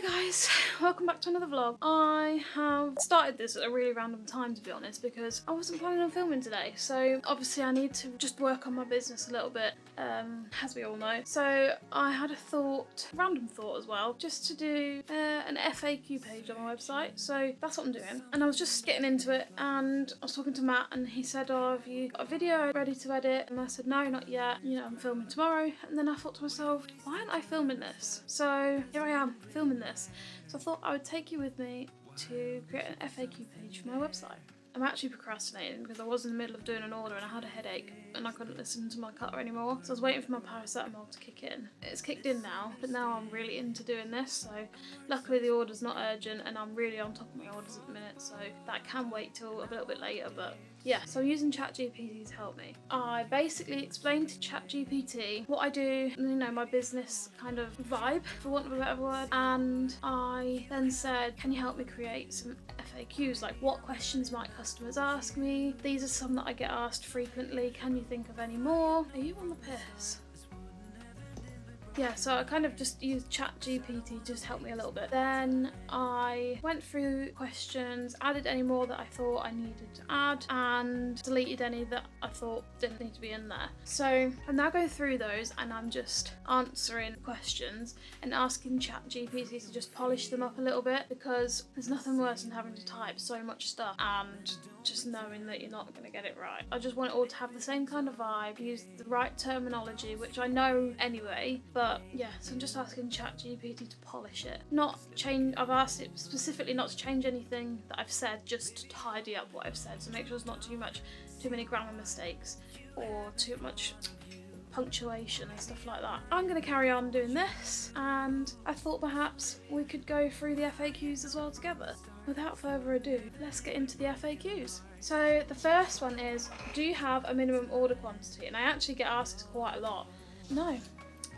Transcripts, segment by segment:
Hi guys, welcome back to another vlog. I have started this at a really random time, to be honest, because I wasn't planning on filming today. So obviously I need to just work on my business a little bit, as we all know. So I had a thought, random thought as well, just to do an FAQ page on my website. So that's what I'm doing. And I was just getting into it and I was talking to Matt and he said, oh, have you got a video ready to edit? And I said, no, not yet. You know, I'm filming tomorrow. And then I thought to myself, why aren't I filming this? So here I am filming this. So I thought I would take you with me to create an FAQ page for my website. I'm actually procrastinating because I was in the middle of doing an order and I had a headache and I couldn't listen to my cutter anymore. So I was waiting for my paracetamol to kick in. It's kicked in now, but now I'm really into doing this. So luckily the order's not urgent and I'm really on top of my orders at the minute. So that can wait till a little bit later, but yeah, so I'm using ChatGPT to help me. I basically explained to ChatGPT what I do, you know, my business kind of vibe, for want of a better word, and I then said, can you help me create some FAQs, like what questions might customers ask me? These are some that I get asked frequently, can you think of any more? Are you on the piss? Yeah, so I kind of just used ChatGPT to just help me a little bit. Then I went through questions, added any more that I thought I needed to add, and deleted any that I thought didn't need to be in there. So I'm now going through those and I'm just answering questions and asking ChatGPT to just polish them up a little bit, because there's nothing worse than having to type so much stuff and just knowing that you're not going to get it right. I just want it all to have the same kind of vibe, use the right terminology, which I know anyway, but yeah, so I'm just asking ChatGPT to polish it. Not change, I've asked it specifically not to change anything that I've said, just to tidy up what I've said, so make sure there's not too many grammar mistakes or too much punctuation and stuff like that. I'm going to carry on doing this, and I thought perhaps we could go through the FAQs as well together. Without further ado, let's get into the FAQs. So the first one is, do you have a minimum order quantity? And I actually get asked quite a lot. No,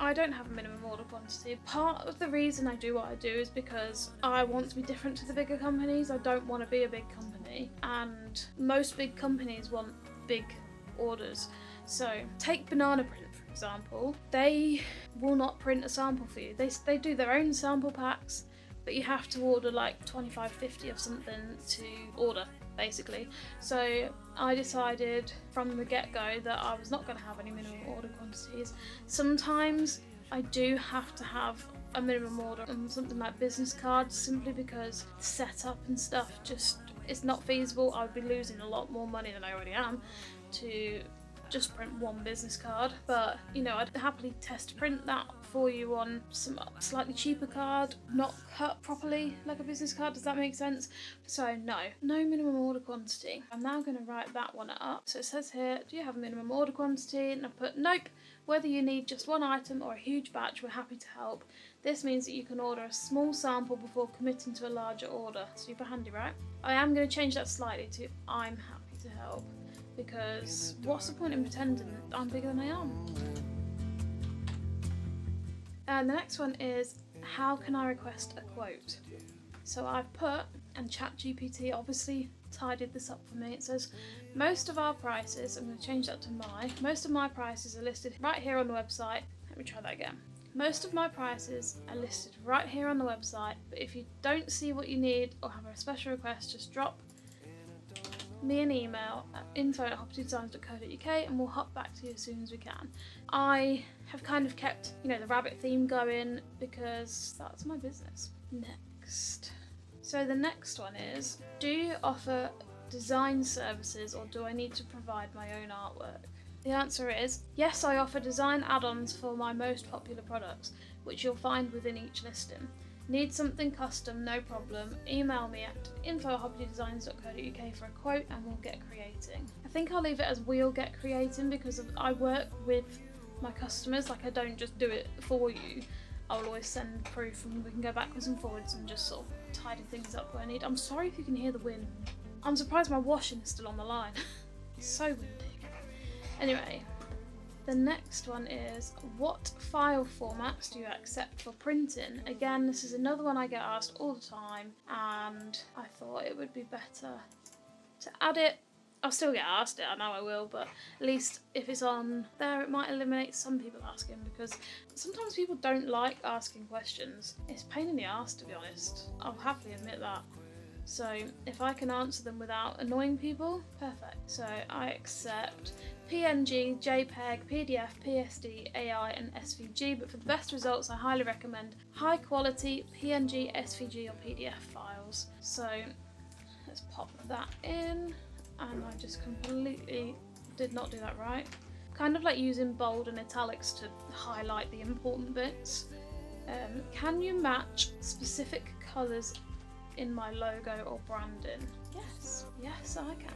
I don't have a minimum order quantity. Part of the reason I do what I do is because I want to be different to the bigger companies. I don't want to be a big company, and most big companies want big orders. So take Banana Print, for example. They will not print a sample for you. They do their own sample packs, but you have to order like 25, 50 of something to order, basically. So I decided from the get-go that I was not going to have any minimum order quantities. Sometimes I do have to have a minimum order on something like business cards, simply because the setup and stuff just is not feasible. I would be losing a lot more money than I already am to just print one business card, but you know, I'd happily test print that for you on some slightly cheaper card, not cut properly like a business card. Does that make sense? So no minimum order quantity. I'm now going to write that one up. So it says here, do you have a minimum order quantity? And I put nope. Whether you need just one item or a huge batch, we're happy to help. This means that you can order a small sample before committing to a larger order. Super handy, right? I am going to change that slightly to I'm happy to help, because what's the point in pretending that I'm bigger than I am? And the next one is, how can I request a quote? So I've put, and ChatGPT obviously tidied this up for me, it says, most of our prices, I'm going to change that to most of my prices are listed right here on the website. Let me try that again. Most of my prices are listed right here on the website, but if you don't see what you need or have a special request, just drop me an email at info@hopptydesigns.co.uk and we'll hop back to you as soon as we can. I have kind of kept, you know, the rabbit theme going because that's my business. Next. So the next one is, do you offer design services or do I need to provide my own artwork? The answer is, yes, I offer design add-ons for my most popular products, which you'll find within each listing. Need something custom? No problem. Email me at info@hopptydesigns.co.uk for a quote and we'll get creating. I think I'll leave it as we'll get creating because I work with my customers, like I don't just do it for you. I'll always send proof and we can go backwards and forwards and just sort of tidy things up where I need. I'm sorry if you can hear the wind. I'm surprised my washing is still on the line. It's so windy. Anyway, the next one is, what file formats do you accept for printing? Again, this is another one I get asked all the time, and I thought it would be better to add it I'll still get asked it, I know I will, but at least if it's on there, it might eliminate some people asking, because sometimes people don't like asking questions. It's a pain in the arse, to be honest. I'll happily admit that. So if I can answer them without annoying people, perfect. So I accept PNG, JPEG, PDF, PSD, AI and SVG, but for the best results I highly recommend high quality PNG, SVG or PDF files. So let's pop that in, and I just completely did not do that right. Kind of like using bold and italics to highlight the important bits. Can you match specific colours in my logo or branding? Yes I can.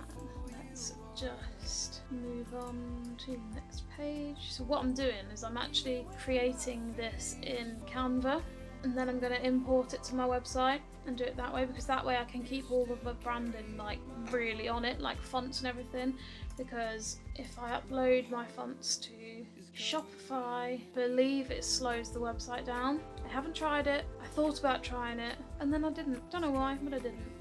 Let's just move on to the next page. So what I'm doing is I'm actually creating this in Canva, and then I'm going to import it to my website and do it that way, because that way I can keep all of the branding like really on it, like fonts and everything, because if I upload my fonts to Shopify, I believe it slows the website down. I haven't tried it. I thought about trying it and then I didn't. Don't know why, but I didn't.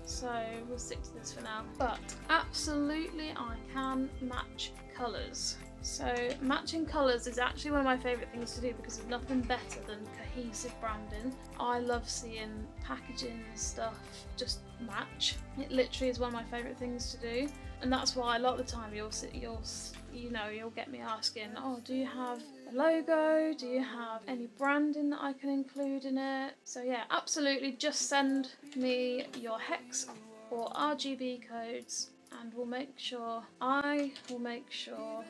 So we'll stick to this for now. But absolutely I can match colours. So matching colours is actually one of my favourite things to do, because there's nothing better than cohesive branding. I love seeing packaging and stuff just match. It literally is one of my favourite things to do, and that's why a lot of the time you'll get me asking, oh, do you have a logo? Do you have any branding that I can include in it? So yeah, absolutely, just send me your hex or RGB codes, and I will make sure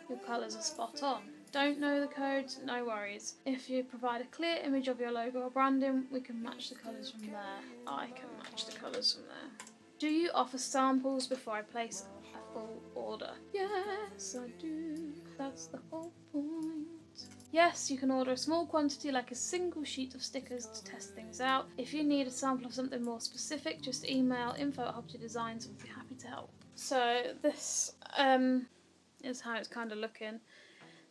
your colours are spot on. Don't know the codes? No worries. If you provide a clear image of your logo or branding, we can match the colours from there. I can match the colours from there. Do you offer samples before I place a full order? Yes, I do. That's the whole point. Yes, you can order a small quantity, like a single sheet of stickers, to test things out. If you need a sample of something more specific, just email info@hopptydesigns and we'll be happy to help. So this is how it's kind of looking.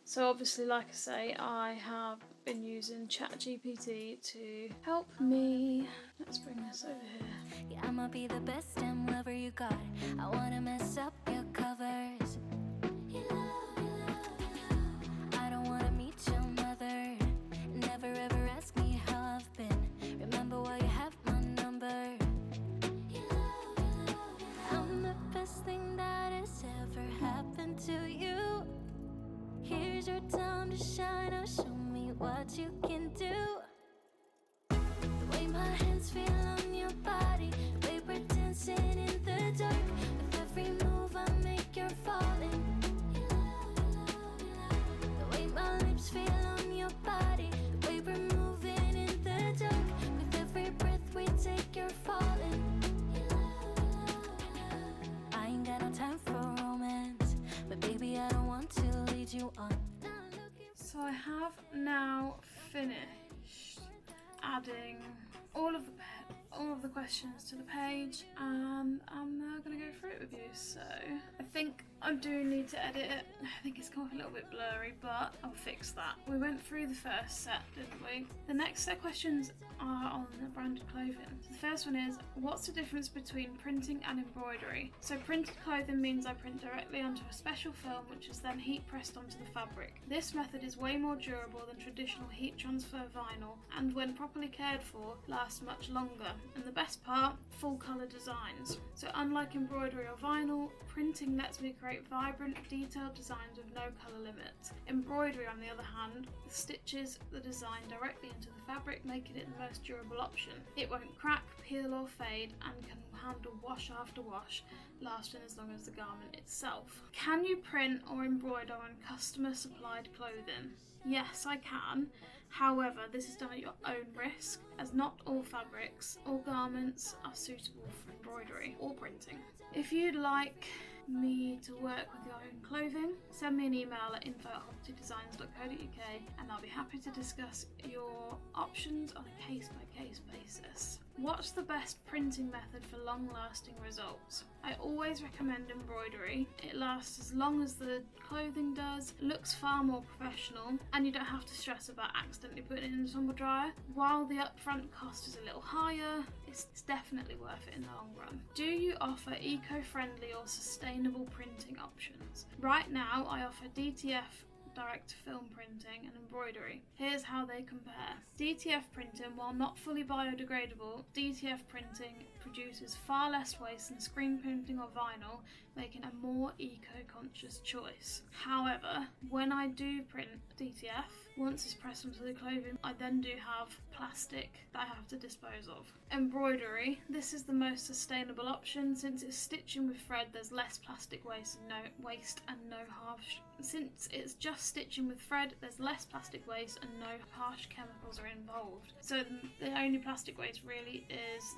So obviously, like I say, I have been using ChatGPT to help me. Let's bring this over here. Yeah, I'ma be the best damn lover you got. I wanna mess up your covers. I don't wanna meet your mother. Never ever ask me how I've been. Remember why you have my number. I'm the best thing that has ever happened to you. Here's your time to shine. Now show me what you can do. The way my hands feel on your body, the way we're dancing in the dark. With every move I make, you're falling. The way my lips feel on your body, the way we're moving in the dark. With every breath we take, you're falling. I ain't got no time for romance, but baby I don't want to lead you on. So I have now finished adding all of the questions to the page, and I'm now going to go through it with you. So I think I do need to edit it. I think it's come off a little bit blurry, but I'll fix that. We went through the first set, didn't we? The next set of questions are on the branded clothing. So the first one is, what's the difference between printing and embroidery? So printed clothing means I print directly onto a special film, which is then heat pressed onto the fabric. This method is way more durable than traditional heat transfer vinyl, and when properly cared for, lasts much longer. And the best part, full colour designs. So unlike embroidery or vinyl, printing lets me create vibrant, detailed designs with no colour limit. Embroidery, on the other hand, stitches the design directly into the fabric, making it the most durable option. It won't crack, peel or fade, and can handle wash after wash, lasting as long as the garment itself. Can you print or embroider on customer supplied clothing? Yes, I can. However, this is done at your own risk, as not all fabrics or garments are suitable for embroidery or printing. If you'd like me to work with your own clothing, send me an email at info@hopptydesigns.co.uk and I'll be happy to discuss your options on a case-by-case basis. What's the best printing method for long-lasting results? I always recommend embroidery. It lasts as long as the clothing does, looks far more professional, and you don't have to stress about accidentally putting it in the tumble dryer. While the upfront cost is a little higher, it's definitely worth it in the long run. Do you offer eco-friendly or sustainable printing options? Right now, I offer DTF, direct film printing, and embroidery. Here's how they compare. DTF printing, while not fully biodegradable, DTF printing produces far less waste than screen printing or vinyl, making a more eco-conscious choice. However, when I do print DTF, once it's pressed onto the clothing, I then do have plastic that I have to dispose of. Embroidery, this is the most sustainable option. Since it's stitching with thread, there's less plastic waste and no harsh. Since it's just stitching with thread, there's less plastic waste and no harsh chemicals are involved. So the only plastic waste really is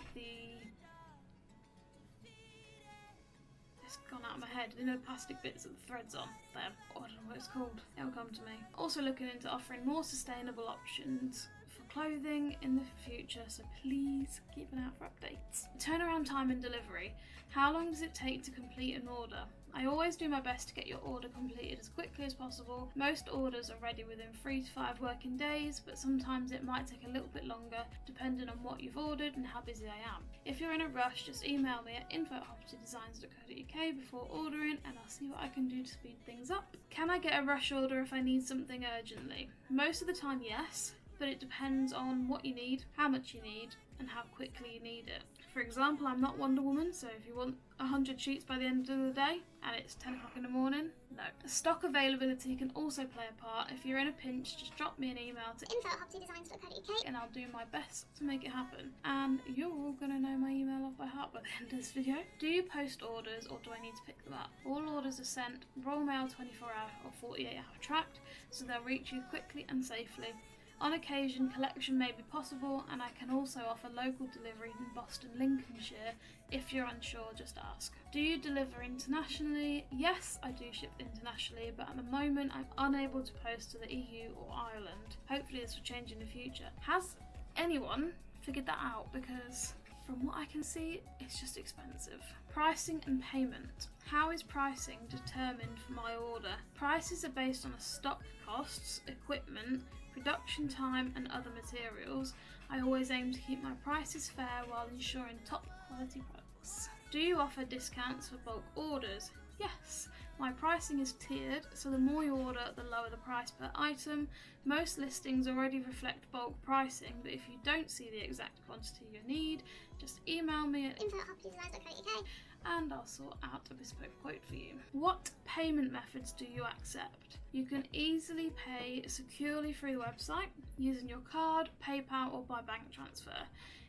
it's gone out of my head. You know, plastic bits that the thread's on there. Oh, I don't know what it's called. It'll come to me. Also looking into offering more sustainable options for clothing in the future, so please keep an eye out for updates. Turnaround time and delivery. How long does it take to complete an order? I always do my best to get your order completed as quickly as possible. Most orders are ready within 3 to 5 working days, but sometimes it might take a little bit longer depending on what you've ordered and how busy I am. If you're in a rush, just email me at info@hopptydesigns.co.uk before ordering and I'll see what I can do to speed things up. Can I get a rush order if I need something urgently? Most of the time, yes, but it depends on what you need, how much you need, and how quickly you need it. For example, I'm not Wonder Woman, so if you want 100 sheets by the end of the day and it's 10 o'clock in the morning, no. Stock availability can also play a part. If you're in a pinch, just drop me an email to info@hopptydesigns.co.uk and I'll do my best to make it happen. And you're all going to know my email off by heart by the end of this video. Do you post orders or do I need to pick them up? All orders are sent Royal Mail 24-hour or 48-hour tracked, so they'll reach you quickly and safely. On occasion, collection may be possible, and I can also offer local delivery in Boston, Lincolnshire. If you're unsure, just ask. Do you deliver internationally? Yes, I do ship internationally, but at the moment I'm unable to post to the EU or Ireland. Hopefully this will change in the future. Has anyone figured that out? Because from what I can see, it's just expensive. Pricing and payment. How is pricing determined for my order? Prices are based on stock costs, equipment, production time and other materials. I always aim to keep my prices fair while ensuring top quality products. Do you offer discounts for bulk orders? Yes. My pricing is tiered, so the more you order, the lower the price per item. Most listings already reflect bulk pricing, but if you don't see the exact quantity you need, just email me at info@hopptydesigns.co.uk and I'll sort out a bespoke quote for you. What payment methods do you accept? You can easily pay securely through the website using your card, PayPal or by bank transfer.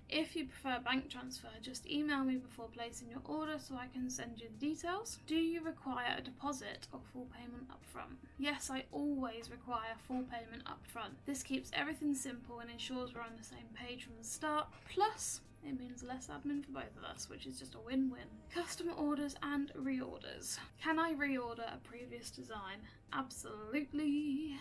If you prefer bank transfer, just email me before placing your order so I can send you the details. Do you require a deposit or full payment upfront? Yes, I always require full payment upfront. This keeps everything simple and ensures we're on the same page from the start. Plus, it means less admin for both of us, which is just a win-win. Customer orders and reorders. Can I reorder a previous design? Absolutely.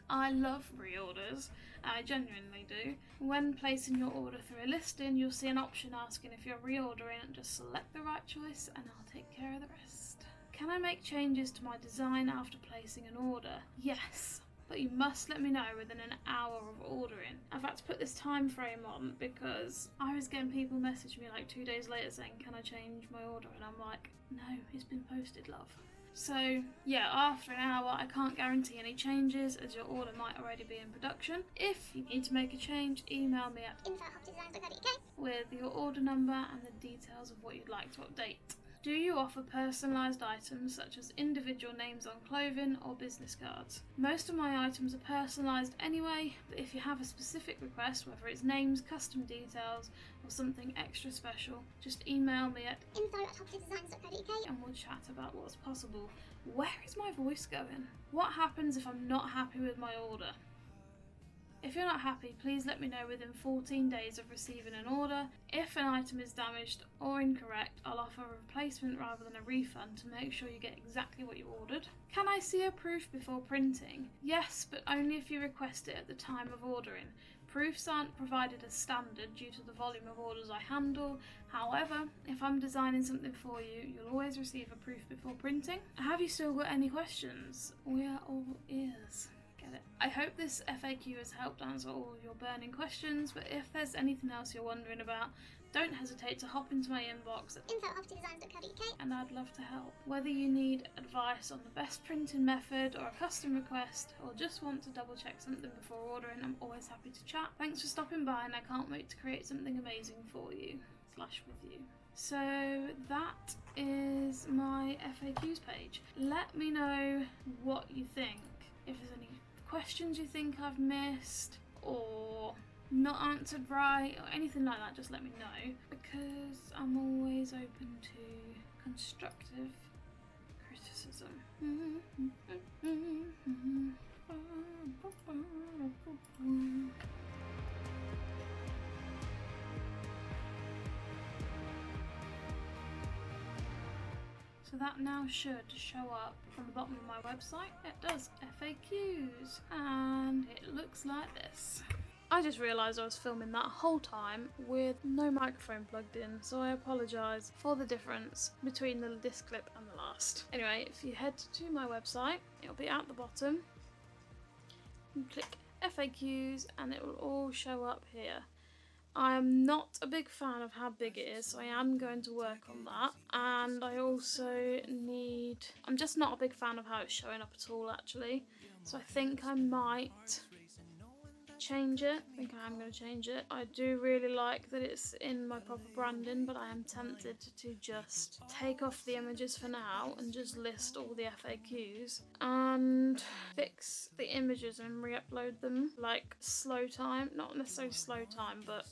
I love reorders. I genuinely do. When placing your order through a listing, you'll see an option asking if you're reordering. Just select the right choice and I'll take care of the rest. Can I make changes to my design after placing an order? Yes, but you must let me know within an hour of ordering. I've had to put this time frame on because I was getting people message me like 2 days later saying, can I change my order? And I'm like, no, it's been posted, love. So yeah, after an hour I can't guarantee any changes as your order might already be in production. If you need to make a change, email me at info@hopptydesigns.co.uk with your order number and the details of what you'd like to update. Do you offer personalised items such as individual names on clothing or business cards? Most of my items are personalised anyway, but if you have a specific request, whether it's names, custom details or something extra special, just email me at info@hopptydesigns.co.uk and we'll chat about what's possible. Where is my voice going? What happens if I'm not happy with my order? If you're not happy, please let me know within 14 days of receiving an order. If an item is damaged or incorrect, I'll offer a replacement rather than a refund to make sure you get exactly what you ordered. Can I see a proof before printing? Yes, but only if you request it at the time of ordering. Proofs aren't provided as standard due to the volume of orders I handle. However, if I'm designing something for you, you'll always receive a proof before printing. Have you still got any questions? We are all ears. Get it? I hope this FAQ has helped answer all of your burning questions, but if there's anything else you're wondering about, don't hesitate to hop into my inbox at info@optidesigns.co.uk and I'd love to help. Whether you need advice on the best printing method or a custom request, or just want to double check something before ordering, I'm always happy to chat. Thanks for stopping by, and I can't wait to create something amazing for you / with you. So that is my FAQs page. Let me know what you think. If there's any questions you think I've missed or not answered right or anything like that, just let me know, because I'm always open to constructive criticism. So that now should show up from the bottom of my website. It does, FAQs, and it looks like this. I just realised I was filming that whole time with no microphone plugged in, so I apologise for the difference between this clip and the last. Anyway, if you head to my website, it'll be at the bottom. You click FAQs and it will all show up here. I am not a big fan of how big it is, so I am going to work on that. And I also I'm just not a big fan of how it's showing up at all, actually. So I think I might change it. I think I am going to change it. I do really like that it's in my proper branding, but I am tempted to just take off the images for now and just list all the FAQs and fix the images and re-upload them like slow time. Not necessarily slow time, but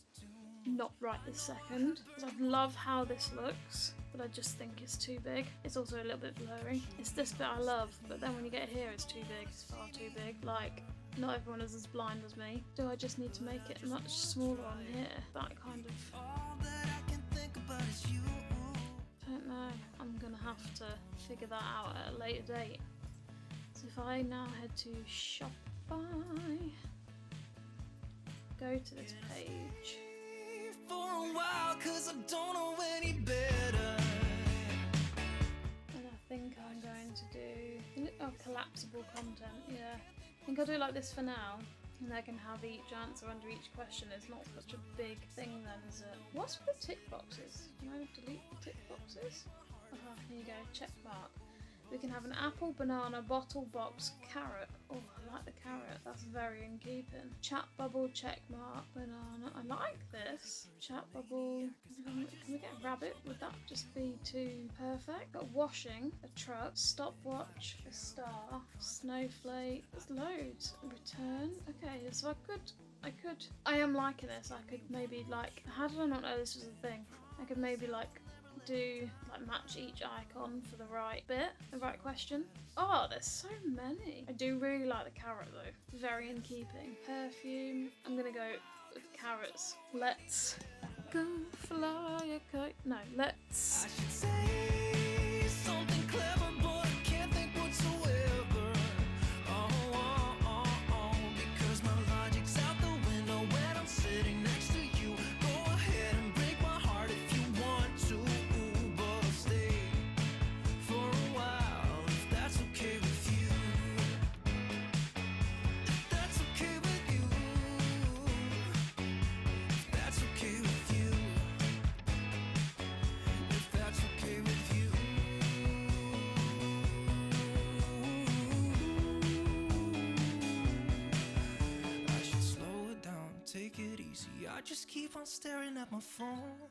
not right this second, because I love how this looks, but I just think it's too big. It's also a little bit blurry. It's this bit I love, but then when you get here it's too big. It's far too big. Like, not everyone is as blind as me. Do I just need to make it much smaller on here? That kind of... don't know. I'm gonna have to figure that out at a later date. So if I now head to Shopify, go to this page. for a while, 'cause I don't know any better. And I think I'm going to do collapsible content, yeah. I think I'll do it like this for now, and I can have each answer under each question. It's not such a big thing then, is it? What's with the tick boxes? Can I delete the tick boxes? Here you go, check mark. We can have an apple, banana, bottle, box, carrot. Oh, I like the carrot. That's very in keeping. Chat bubble, check mark, banana. I like this. Chat bubble. Can we get a rabbit? Would that just be too perfect? Got washing, a truck, stopwatch, a star, snowflake. There's loads. Return. Okay, so I am liking this. I could maybe like, how did I not know this was a thing? I could maybe like match each icon for the right bit, the right question. Oh, there's so many. I do really like the carrot though. Very in keeping. Perfume. I'm gonna go with carrots. Let's go fly a kite. No, let's. I should say something clever, but I can't think whatsoever. Because my logic's out the window when I'm sitting next to you. Go ahead and break my heart if you want to. Take it easy, I just keep on staring at my phone.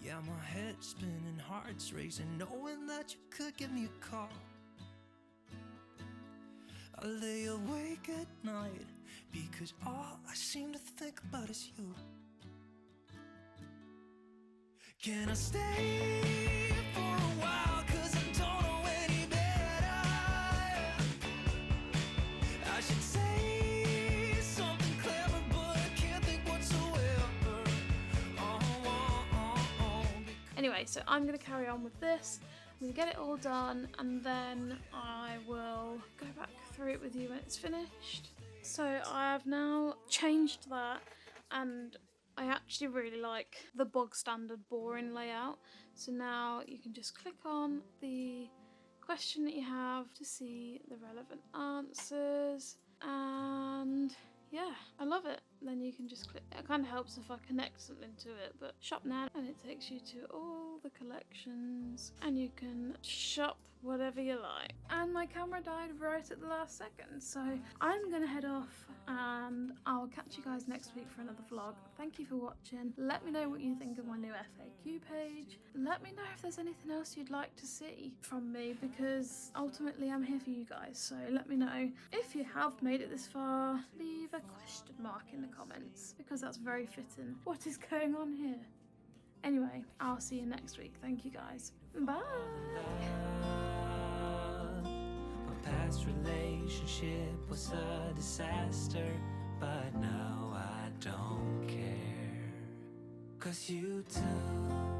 Yeah, my head's spinning, heart's racing, knowing that you could give me a call. I lay awake at night, because all I seem to think about is you. Can I stay for a while, 'cause I don't know any better. I should say Anyway, so I'm going to carry on with this. I'm going to get it all done, and then I will go back through it with you when it's finished. So I've now changed that, and I actually really like the bog standard boring layout. So now you can just click on the question that you have to see the relevant answers, and yeah, I love it. Then you can just click. It kind of helps if I connect something to it, but shop now, and it takes you to all the collections, and you can shop whatever you like. And my camera died right at the last second, so I'm gonna head off, and I'll catch you guys next week for another vlog. Thank you for watching. Let me know what you think of my new FAQ page. Let me know if there's anything else you'd like to see from me, because ultimately I'm here for you guys. So let me know. If you have made it this far, leave a question mark in the comments, because that's very fitting. What is going on here? Anyway, I'll see you next week. Thank you guys. Bye. My past relationship was a disaster, but now I don't care. 'Cause you took